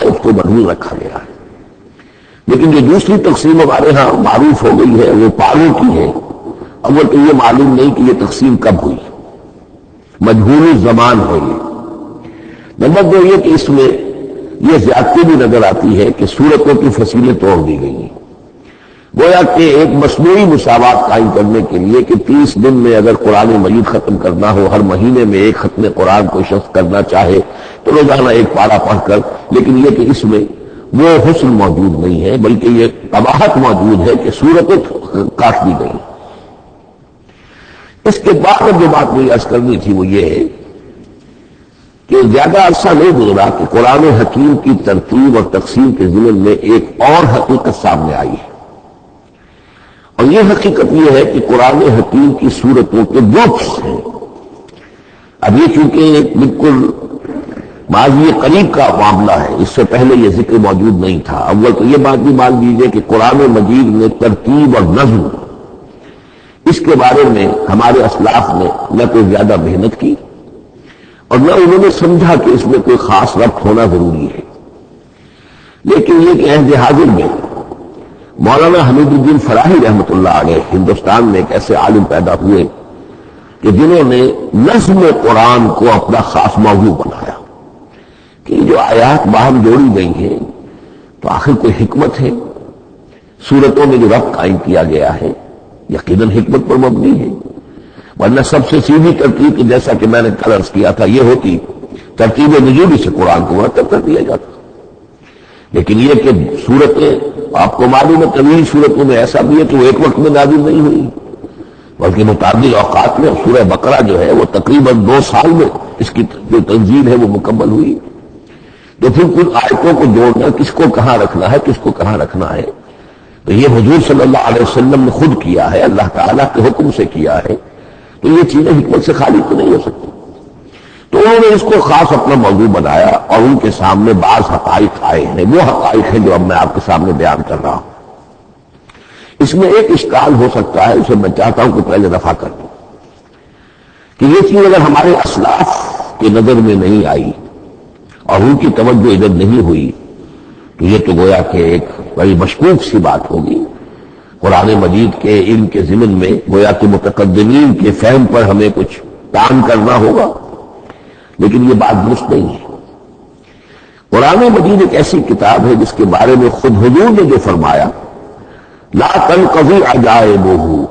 اس کو محفوظ رکھا گیا ہے۔ لیکن جو دوسری تقسیم ہمارے ہاں معروف ہو گئی ہے وہ پاروں کی ہے۔ اول تو یہ معلوم نہیں کہ یہ تقسیم کب ہوئی، مجہول الزمان ہے یہ۔ نمبر دو یہ کہ اس میں یہ زیادتی بھی نظر آتی ہے کہ سورتوں کی فصیلیں توڑ دی گئی ہیں، گویا کہ ایک مصنوعی مساوات قائم کرنے کے لیے کہ 30 دن میں اگر قرآن مجید ختم کرنا ہو، ہر مہینے میں ایک ختم قرآن کوئی شخص کرنا چاہے تو روزانہ ایک پارہ پڑھ کر، لیکن یہ کہ اس میں وہ حسن موجود نہیں ہے بلکہ یہ قباحت موجود ہے کہ سورتیں کاٹ دی گئی۔ اس کے بعد جو بات مجھے عرض کرنی تھی وہ یہ ہے کہ زیادہ عرصہ نہیں گزرا کہ قرآن حکیم کی ترتیب اور تقسیم کے ضمن میں ایک اور حقیقت سامنے آئی ہے، اور یہ حقیقت یہ ہے کہ قرآن حکیم کی سورتوں کے گروپس ہیں۔ اب یہ چونکہ بالکل ماضی قریب کا معاملہ ہے، اس سے پہلے یہ ذکر موجود نہیں تھا۔ اول تو یہ بات بھی مان لیجیے کہ قرآن مجید میں ترتیب اور نظم، اس کے بارے میں ہمارے اسلاف نے نہ کوئی زیادہ محنت کی اور نہ انہوں نے سمجھا کہ اس میں کوئی خاص ربط ہونا ضروری ہے۔ لیکن یہ کہ عہد حاضر میں مولانا حمید الدین فراہی رحمۃ اللہ علیہ ہندوستان میں ایک ایسے عالم پیدا ہوئے کہ جنہوں نے نظم قرآن کو اپنا خاص موضوع بنایا کہ جو آیات باہم جوڑی گئی ہیں تو آخر کوئی حکمت ہے، سورتوں میں جو ربط قائم کیا گیا ہے یقیناً حکمت پر مبنی ہے، ورنہ سب سے سیدھی ترتیب کہ جیسا کہ میں نے کل عرض کیا تھا یہ ہوتی ترتیب نزولی سے قرآن کو مرتب کر دیا جاتا۔ لیکن یہ کہ سورتیں آپ کو معلوم ہے طویل سورتوں میں ایسا بھی ہے کہ وہ ایک وقت میں نازل نہیں ہوئی بلکہ متعدد اوقات میں، سورہ بقرہ جو ہے وہ تقریباً 2 سال میں اس کی جو تنزیل ہے وہ مکمل ہوئی۔ تو پھر کچھ آیتوں کو جوڑنا، کس کو کہاں رکھنا ہے، کس کو کہاں رکھنا ہے، تو یہ حضور صلی اللہ علیہ وسلم نے خود کیا ہے، اللہ تعالیٰ کے حکم سے کیا ہے، تو یہ چیزیں حکمت سے خالی تو نہیں ہو سکتی۔ تو انہوں نے اس کو خاص اپنا موضوع بنایا اور ان کے سامنے بعض حقائق آئے ہیں، وہ حقائق ہیں جو اب میں آپ کے سامنے بیان کر رہا ہوں۔ اس میں ایک اشکال ہو سکتا ہے، اسے میں چاہتا ہوں کہ پہلے رفع کر دوں کہ یہ چیز اگر ہمارے اسلاف کی نظر میں نہیں آئی اور ان کی توجہ ادھر نہیں ہوئی تو یہ تو گویا کہ ایک بڑی مشکوک سی بات ہوگی۔ قرآن مجید کے علم کے ضمن میں گویا کہ متقدمین کے فہم پر ہمیں کچھ کام کرنا ہوگا، لیکن یہ بات درست نہیں ہے۔ قرآن مجید ایک ایسی کتاب ہے جس کے بارے میں خود حضور نے جو فرمایا لا تنقضی عجائبہ،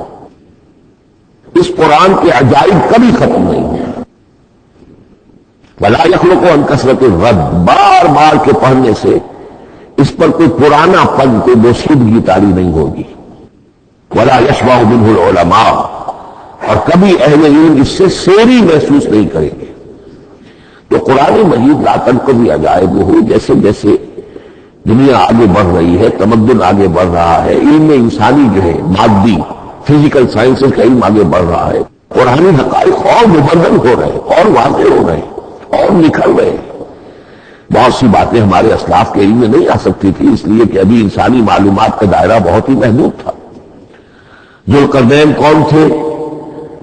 اس قرآن کے عجائب کبھی ختم نہیں ہیں، ولا یخلق عن کثرت الرد، بار بار کے پڑھنے سے اس پر کوئی پرانا پن، کوئی بوسیدگی طاری نہیں ہوگی، ولا یشبع منہ العلماء، اور کبھی اہل علم اس سے سیری محسوس نہیں کریں گے۔ تو قرآن مجید لا تنقضی عجائبہ، جیسے جیسے دنیا آگے بڑھ رہی ہے، تمدن آگے بڑھ رہا ہے، علم انسانی جو ہے مادی فزیکل سائنسز کا علم آگے بڑھ رہا ہے، قرآنی حقائق اور مبرہن ہو رہے ہیں اور واضح ہو رہے ہیں اور نکھر رہے ہیں۔ بہت سی باتیں ہمارے اسلاف کے علم میں نہیں آ سکتی تھی، اس لیے کہ ابھی انسانی معلومات کا دائرہ بہت ہی محدود تھا۔ ذوالقرنین کون تھے؟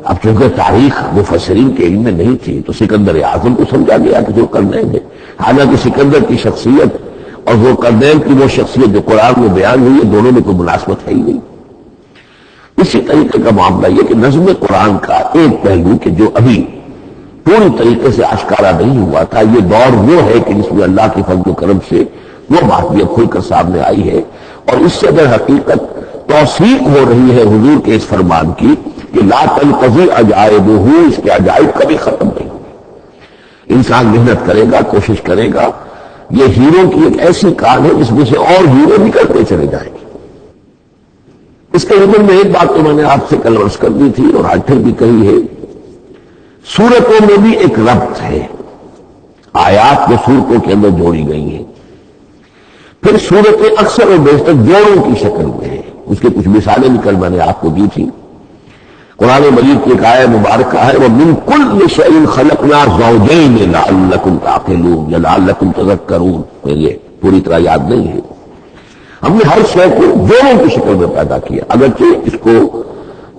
اب چونکہ تاریخ مفسرین کے علم میں نہیں تھی تو سکندر اعظم کو سمجھا گیا کہ ذوالقرنین ہے، حالانکہ سکندر کی شخصیت اور ذوالقرنین کی وہ شخصیت جو قرآن میں بیان ہوئی ہے دونوں میں کوئی مناسبت ہے ہی نہیں۔ اسی طریقے کا معاملہ یہ کہ نظم قرآن کا ایک پہلو کہ جو ابھی پوری طریقے سے آشکارا نہیں ہوا تھا، یہ دور وہ ہے کہ جس میں اللہ کے فضل و کرم سے وہ بات بھی اب کھل کر سامنے آئی ہے، اور اس سے اگر حقیقت توثیق ہو رہی ہے حضور کے اس فرمان کی کہ لا تنقضی عجائبہ، اس کے عجائب کبھی ختم نہیں ہوگی۔ انسان محنت کرے گا، کوشش کرے گا، یہ ہیروں کی ایک ایسی کان ہے جس میں سے اور ہیرے نکلتے چلے جائیں گے۔ اس کے ضمن میں ایک بات تو میں نے آپ سے کل عرض کر دی تھی اور آج پھر بھی کہی ہے، سورتوں میں بھی ایک ربط ہے، آیات جو سورتوں کے اندر جوڑی گئی ہیں، پھر سورتیں اکثر اور بیشتر جوڑوں کی شکل میں ہیں۔ اس کے کچھ مثالیں بھی کل میں نے آپ کو دی تھی۔ قرآن مجید کی ایک آیت مبارکہ ہے وَمِن كُلِّ شَيْءٍ خَلَقْنَا زَوْجَيْنِ لَعَلَّكُمْ تَعْقِلُونَ یا لَعَلَّكُمْ تَذَكَّرُونَ، مجھے پوری طرح یاد نہیں ہے۔ ہم نے ہر شے کو جوڑوں کی شکل میں پیدا کیا، اگرچہ اس کو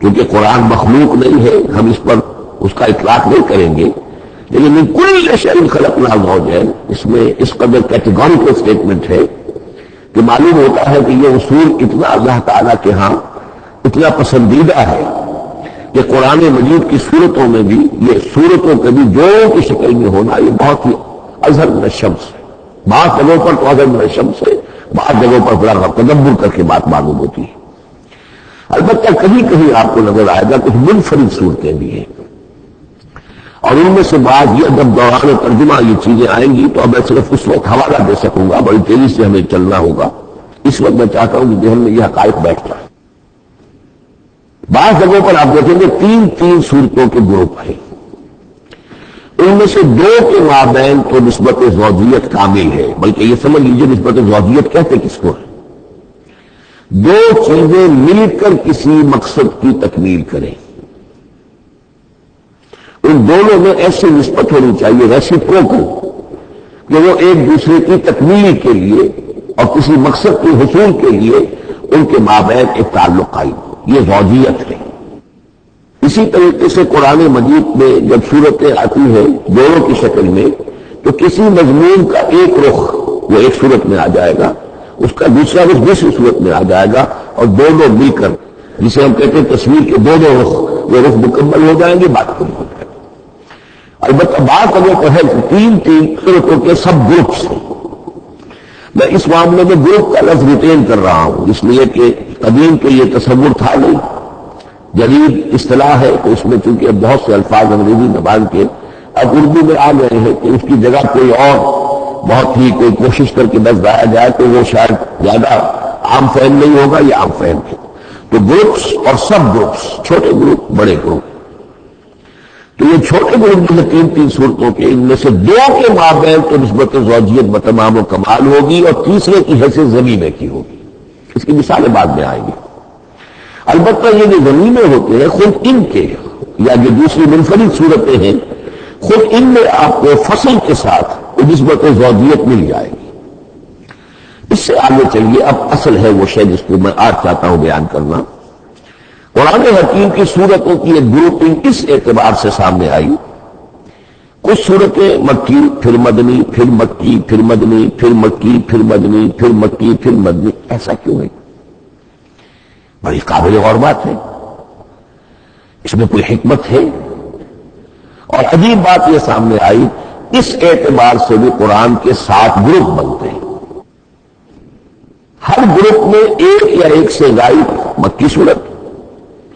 کیونکہ قرآن مخلوق نہیں ہے ہم اس پر اس کا اطلاق نہیں کریں گے، لیکن من کل شیء خلقنا زوجین، اس میں اس قدر کیٹیگوریکل اسٹیٹمنٹ ہے کہ معلوم ہوتا ہے کہ یہ اصول اتنا اللہ تعالیٰ کے ہاں اتنا پسندیدہ ہے کہ قرآن مجید کی صورتوں میں بھی یہ صورتوں کے بھی جوڑوں کی شکل میں ہونا یہ بہت ہی اظہر من الشمس ہے۔ بعض جگہوں پر تو اظہر من الشمس ہے، بعض جگہوں پر بڑا تدبر کر کے بات معلوم ہوتی ہے۔ البتہ کہیں کہیں آپ کو نظر آئے گا کچھ منفرد صورتیں بھی ہیں، اور ان میں سے بعض یہ جب دوران ترجمہ یہ چیزیں آئیں گی تو اب میں صرف اس وقت حوالہ دے سکوں گا، بڑی تیزی سے ہمیں چلنا ہوگا۔ اس وقت میں چاہتا ہوں کہ ذہن میں یہ حقائق بیٹھ جائے۔ بعض جگہوں پر آپ دیکھیں گے تین صورتوں کے گروپ ہیں، ان میں سے دو کے مابین تو نسبت زوجیت کامل ہے، بلکہ یہ سمجھ لیجیے نسبت زوجیت کہتے کس کو ہے؟ دو چیزیں مل کر کسی مقصد کی تکمیل کریں، ان دونوں میں ایسی نسبت ہونی چاہیے ریسیپروکل کہ وہ ایک دوسرے کی تکمیل کے لیے اور کسی مقصد کے حصول کے لیے ان کے مابین ایک تعلق قائم ہو، یہ زوجیت ہے۔ اسی طریقے سے قرآن مجید میں جب صورتیں آتی ہیں دونوں کی شکل میں تو کسی مضمون کا ایک رخ وہ ایک صورت میں آ جائے گا، اس کا دوسرا رخ دوسری صورت میں آ جائے گا، اور دونوں مل کر جسے ہم کہتے ہیں تصویر کے دونوں رخ وہ رخ مکمل ہو جائیں گے، بات پوری ہو جائے گی۔ البتہ بات اگر تو ہے تین صورتوں کے سب گروپس ہیں۔ میں اس معاملے میں گروپ کا لفظ ریٹین کر رہا ہوں اس لیے کہ قدیم کے یہ تصور تھا نہیں، جدید اصطلاح ہے تو اس میں چونکہ اب بہت سے الفاظ انگریزی زبان کے اب اردو میں آ گئے ہیں کہ اس کی جگہ کوئی اور بہت ہی کوئی کوشش کر کے لفظ آیا جائے تو وہ شاید زیادہ عام فہم نہیں ہوگا، یہ عام فہم ہے۔ تو گروپس اور سب گروپس، چھوٹے گروپ بڑے گروپ، تو یہ چھوٹے گروپ جو ہے تین صورتوں کے، ان میں سے دو کے مابین تو نسبت زوجیت بتمام و کمال ہوگی اور تیسرے کی حیثیت ضمیمے کی ہوگی۔ اس کی مثالیں بعد میں آئیں گی۔ البتہ یہ جو ضمیمے ہوتے ہیں خود ان کے یا جو دوسری منفرد صورتیں ہیں خود ان میں آپ کو فصل کے ساتھ نسبت زوجیت مل جائے گی۔ اس سے آگے چلیے، اب اصل ہے وہ شے جس کو میں آج چاہتا ہوں بیان کرنا۔ قرآن حکیم کی صورتوں کی ایک گروپنگ اس اعتبار سے سامنے آئی، کچھ صورتیں مکی پھر مدنی پھر مکی پھر مدنی پھر مکی پھر مدنی پھر مکی پھر مدنی، ایسا کیوں ہے؟ بڑی قابل غور بات ہے، اس میں کوئی حکمت ہے۔ اور عجیب بات یہ سامنے آئی، اس اعتبار سے بھی قرآن کے 7 گروپ بنتے ہیں، ہر گروپ میں ایک یا ایک سے زائد مکی صورت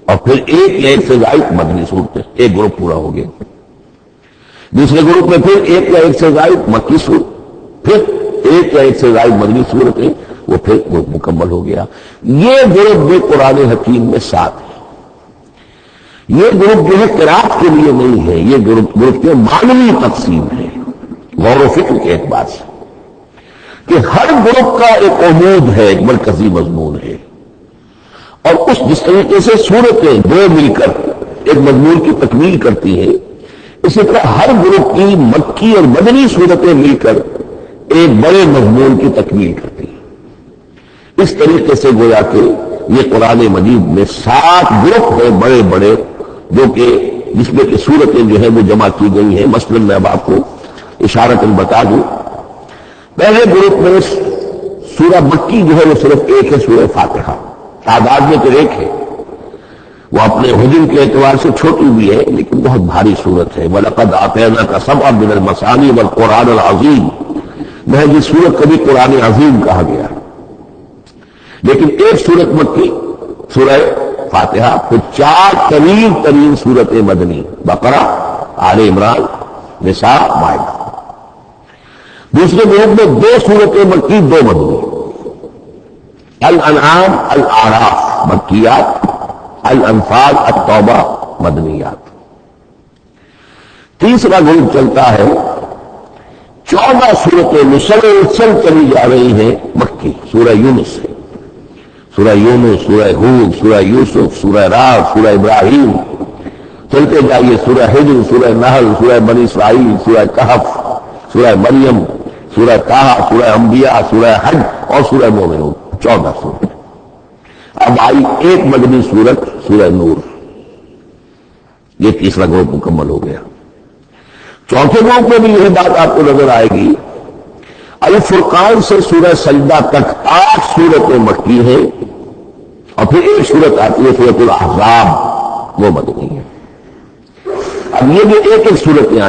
اور پھر ایک یا ایک سے زائد مدنی صورتیں، ایک گروپ پورا ہو گیا۔ دوسرے گروپ میں پھر ایک یا ایک سے زائد مکی صورت، پھر ایک یا ایک سے زائد مدنی صورتیں، وہ پھر گروپ مکمل ہو گیا۔ یہ گروپ بھی قرآن حکیم میں 7 ہے۔ یہ گروپ جو ہے قرات کے لیے نہیں ہے، یہ گروپ کی معنوی تقسیم ہے، غور و فکر کے اعتبار سے کہ ہر گروپ کا ایک عمود ہے، ایک مرکزی مضمون ہے، اور اس جس طریقے سے صورتیں دو مل کر ایک مضمون کی تکمیل کرتی ہیں، اسی طرح ہر گروپ کی مکی اور مدنی صورتیں مل کر ایک بڑے مضمون کی تکمیل کرتی ہیں۔ اس طریقے سے گویا کہ یہ قرآن مجید میں 7 گروپ ہیں بڑے بڑے، جو کہ جس میں کہ صورتیں جو ہیں وہ جمع کی گئی ہیں۔ مثلا میں اب آپ کو اشارتاً بتا دوں، پہلے گروپ میں سورہ مکی جو ہے وہ صرف ایک ہے، سورہ فاتحہ، تعداد میں تو ایک ہے، وہ اپنے حجم کے اعتبار سے چھوٹی بھی ہے لیکن بہت بھاری صورت ہے۔ وَلَقَدْ آتَيْنَاكَ سَبْعًا مِنَ الْمَثَانِي وَالْقُرْآنَ الْعَظِيمِ، محض اس صورت کبھی قرآن عظیم کہا گیا، لیکن ایک صورت مکی سورہ فاتحہ، پھر 4 طویل ترین صورت مدنی، بقرہ، آل عمران، نساء، مائدہ۔ دوسرے گروپ میں 2 صورتیں مکی 2 مدنی، الانعام، الاعراف مکیات، الانفال، التوبہ مدنیات۔ تیسرا گروپ چلتا ہے 14 صورتیں مسلسل چلی جا رہی ہیں مکی، سورہ یونس ہے، سورہ یونس، سورہ ہود، سورہ یوسف، سورہ رعد، سورہ ابراہیم، چلتے جائیے، سورہ حجر، سورہ نحل، سورہ بنی اسرائیل، سورہ کہف، سورہ مریم، سورہ طٰہٰ، سورہ انبیاء، سورہ حج اور سورہ مومنون، 14 صورت۔ اب آئی ایک مدنی صورت سورہ نور، یہ تیسرا گروپ مکمل ہو گیا۔ چوتھے رکوع میں بھی یہی بات آپ کو نظر آئے گی. الفرقان سے سورہ سجدہ تک 8 سورتیں مکی ہیں اور پھر ایک سورت آتی ہے سورۃ الاحزاب، وہ مدنی ہے. اب یہ جو ایک ایک سورتیں